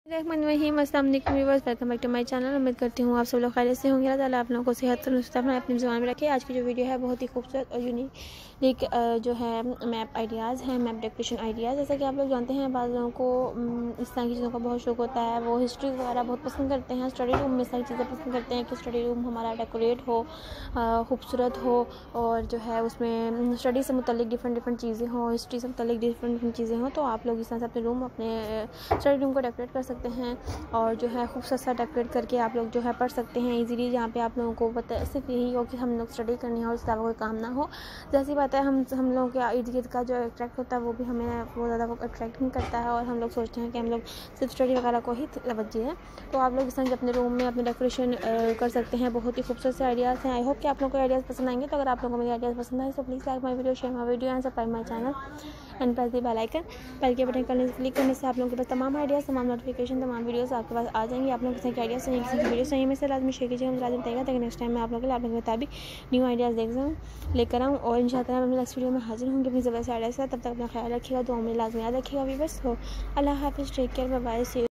अस्सलाम वालेकुम viewers, welcome back to my channel. उम्मीद करती हूँ आप सब लोग खैरियत से होंगे। अल्लाह ताला आप लोगों को सेहत तंदुरुस्ती में अपनी ज़ुबान में रखे। आज की जो वीडियो है बहुत ही खूबसूरत और यूनिक जो है मैप आइडियाज़ हैं, मैप डेकोरेशन आइडियाज़। जैसा कि आप लोग जानते हैं, बाज़ लोगों को इस तरह की चीज़ों का बहुत शौक होता है। वो हिस्ट्री वगैरह बहुत पसंद करते हैं, स्टडी रूम में सारी चीज़ें पसंद करते हैं कि स्टडी रूम हमारा डेकोरेट हो, खूबसूरत हो और जो है उसमें स्टडी से मुतल्लिक डिफरेंट चीज़ें हों, हिस्ट्री से मुतल्लिक डिफरेंट चीज़ें हों। तो आप लोग इस तरह से अपने रूम, अपने स्टडी रूम को डेकोरेट कर सकते हैं और जो है खूबसूरत सा डेकोरेट करके आप लोग जो है पढ़ सकते हैं इजीली। जहाँ पे आप लोगों को पता सिर्फ यही हो कि हम लोग स्टडी करनी हो और उसके अलावा कोई काम ना हो। जैसी बात है, हम लोगों के इर्द गिर्द का जो अट्रैक्ट होता है वो भी हमें बहुत ज़्यादा वो अट्रैक्ट नहीं करता है और हम लोग सोचते हैं कि हम लोग सिर्फ स्टडी वगैरह को ही तवज्जो है। तो आप लोग इस तरह अपने रूम में अपने डेकोरेशन कर सकते हैं। बहुत ही खूबसूरत से आइडियाज़ हैं। आई होप कि आप लोगों को आइडियाज़ पसंद आएंगे। तो अगर आप लोगों को मेरे आइडियाज़ पसंद आए तो please like my video, share my video and subscribe my channel and press the bell icon. Bell के बटन क्लिक करने से आप लोगों के पास तमाम आइडियाज़, तमाम नोटिफिकेशन, तमाम वीडियोस आपके पास आ जाएंगे। आप लोग किसी के आइडियाज़ सुनिए, किसी की वीडियो सुनिए, में से लाजमी शेयर कीजिए, मुझे लाजमी बताइएगा ताकि नेक्स्ट टाइम मैं आप लोगों के लिए, आप लोगों के मुताबिक न्यू आइडियाज़ लेकर आऊँ और इंशाअल्लाह मैं नेक्स्ट वीडियो में हाजिर होंगी अपनी ज़बरदस्त आइडियाज़ के साथ। तब तक अपना ख्याल रखिएगा, दुआ में लाजमी याद रखिएगा। बस हो, अल्लाह हाफिज़, टेक केयर, बाय बाय।